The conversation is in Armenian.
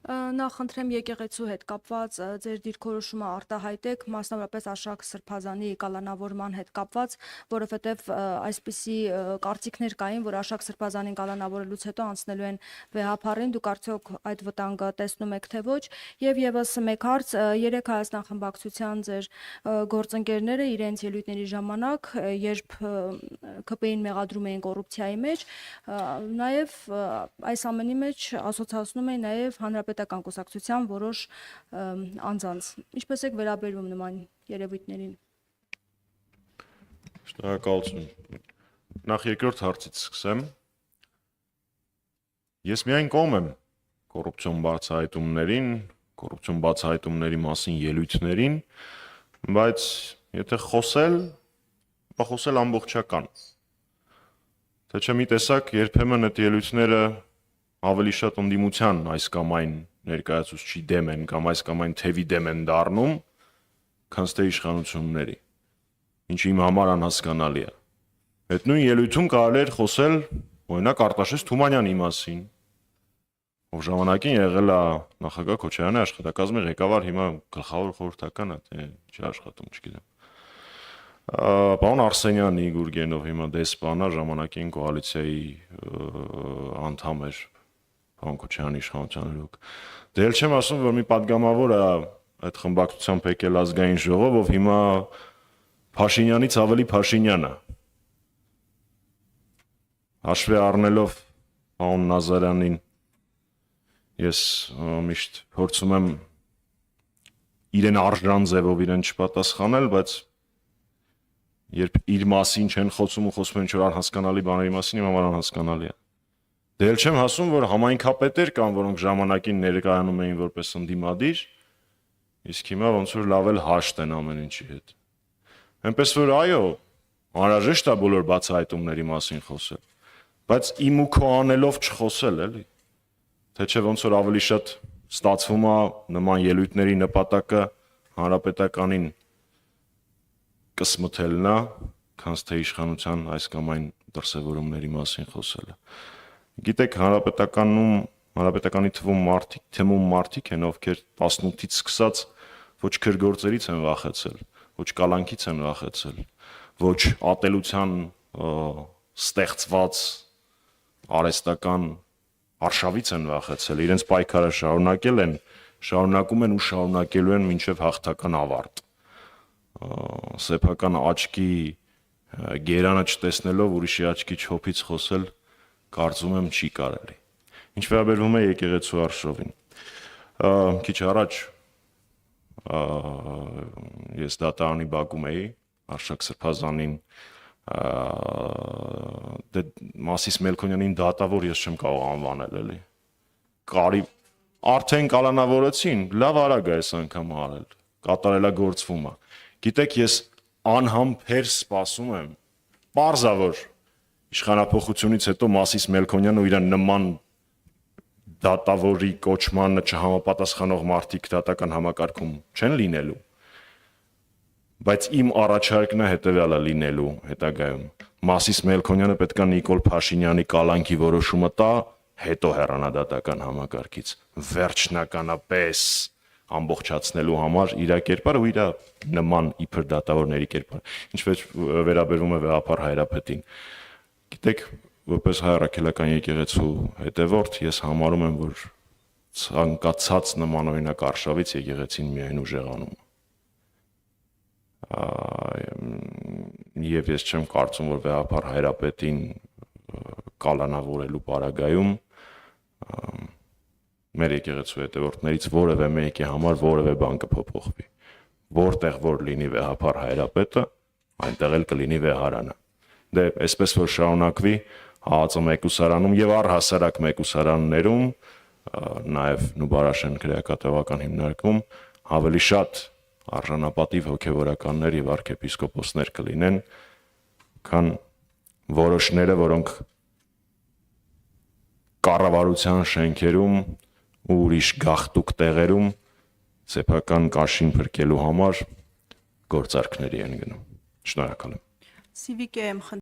Նախ խնդրեմ եկեղեցու հետ կապված ձեր դիրքորոշումը արտահայտեք, մասնավորապես Արշակ Սրբազանի կալանավորման հետ կապված, որովհետև այսպիսի կարծիքներ կային, որ Արշակ Սրբազանին կալանավորելուց հետո անցնելու են վեհափառին, դուք արդյոք այդ վտանգը տեսնում եք թե ոչ, եւ եւս մեկ հարց, երեք Հայաստան խմբակցության ձեր գործընկերները իրենց ելույթների ժամանակ, երբ ԿՊ-ին մեղադրում էին կոռուպցիայի մեջ, նաեւ այս ամենի մեջ ասոցացնում էին նաեւ Հանրապետական կուսակցության որոշ անձանց։ Ինչպես եք վերաբերվում նման երևույթներին։ Շնորհակալություն։ Նախ երկրորդ հարցից սկսեմ։ Ես միայն կողմ եմ կոռուպցիոն բացահայտումների մասին ելույթներին, բայց եթե խոսել, ապա խոսել ամբողջական։ Թե չէ մի տեսակ երբեմն այդ ելույթները ավելի շատ ընդդիմության այս կամ այն ներկայացուցչի դեմ են կամ այս կամ այն թևի դեմ են դառնում, քան թե իշխանությունների, ինչը իմ համար անհասկանալի է։ Այդ նույն ելույթում կարելի էր խոսել օրինակ Արտաշես Թումանյանի մասին, ով ժամանակին եղել է նախագահ Քոչարյանի աշխատակազմի ղեկավար, հիմա գլխավոր խորհրդական է, թե չի աշխատում, չգիտեմ։ Պարոն Արսենյանի Գուրգենով հիմա դեսպան է, ժամանակին կոալիցիայի անդամ էր Պարոն Քոչարյանի իշխանության օրոք։ Դե էլ չեմ ասում, որ մի падգամավոր է այդ խմբակցությամբ եկել ազգային ժողով, ով հիմա Փաշինյանից ավելի Փաշինյան է։ Հաշվի առնելով պարոն Նազարյանին, ես միշտ փորձում եմ իրեն արժան ձևով իրեն չպատասխանել, բայց երբ իր մասին չեն խոսում ու խոսում են ինչ-որ անհասկանալի բաների մասին, իմ համար անհասկանալի է։ Դե էլ չեմ ասում, որ համայնքապետեր կան, որոնք ժամանակին ներկայանում էին որպես ընդդիմադիր, իսկ հիմա ոնց որ լավ էլ հաշտ են ամեն ինչի հետ։ Այնպես որ այո, անհրաժեշտ է բոլոր բացահայտումների մասին խոսել, բայց իմ ու քո անելով չխոսել, էլի։ Թե չէ ոնց որ ավելի շատ ստացվում է նման ելույթների նպատակը հանրապետականին կսմթելն է, քան թե իշխանության այս կամ այն դրսևորումների մասին խոսելը։ Գիտեք, հանրապետականի թվում մարդիկ են, ովքեր 18-ից սկսած ոչ քրգործերից են վախեցել, ոչ կալանքից են վախեցել, ոչ ատելության ստեղծված արհեստական արշավից են վախեցել, իրենց պայքարը շարունակել են, շարունակում են ու շարունակելու են մինչև հաղթական ավարտ։ Սեփական աչքի գերանը չտեսնելով ուրիշի աչքի չոփից խոսել, կարծում եմ չի կարելի։ Ինչ վերաբերվում է եկեղեցու արշավին, քիչ առաջ ես դատարանի բակում էի, Արշակ Սրբազանին, դե Մասիս Մելքոնյանին դատավոր ես չեմ կարող անվանել, էլի։ Արդեն կալանավորեցին, լավ արագ է այս անգամ արել, կատարելագործվում է։ Գիտեք, ես անհամբեր սպասում եմ, պարզավոր իշխանափոխությունից հետո Մասիս Մելքոնյանը ու իր նման դատավորի կոչմանը չհամապատասխանող մարդիկ դատական համակարգում չեն լինելու, բայց իմ առաջարկն է հետևյալը լինելու հետագայում։ Մասիս Մելքոնյանը պետք է Նիկոլ Փաշինյանի կալանքի որոշումը տա, հետո հեռանա դատական համակարգից, վերջնականապես ամբողջացնելու համար իր կերպարը ու իր նման իբր դատավորների կերպարը։ Ինչ վերաբերում է վեհափառ Հայրապետին, գիտեք, որպես հայ առաքելական եկեղեցու հետևորդ, ես համարում եմ, որ ցանկացած նմանօրինակ արշավից եկեղեցին միայն ուժեղանում է։ Եվ ես չեմ կարծում, որ վեհափառ Հայրապետին կալանավորելու պարագայում մեր եկեղեցու հետևորդներից որևէ մեկի համար որևէ բան կփոփոխվի։ Որտեղ որ լինի վեհափառ Հայրապետը, այնտեղ էլ կլինի վեհարանը։ Դե այսպես որ շարունակվի ՀԱԱԾ մեկուսարանում եւ առհասարակ մեկուսարաններում, նաեւ Նուբարաշեն քրեակատավական հիմնարկում ավելի շատ արժանապատիվ հոգեվորականներ եւ arczepiskoposներ կլինեն, քան որոշները, որոնք կառավարության շենքերում ու ուրիշ գաղտուկ տեղերում սեփական կաշին փրկելու համար գործարքների են գնում։ Շնորհակալ եմ։ Սիվիկ եմ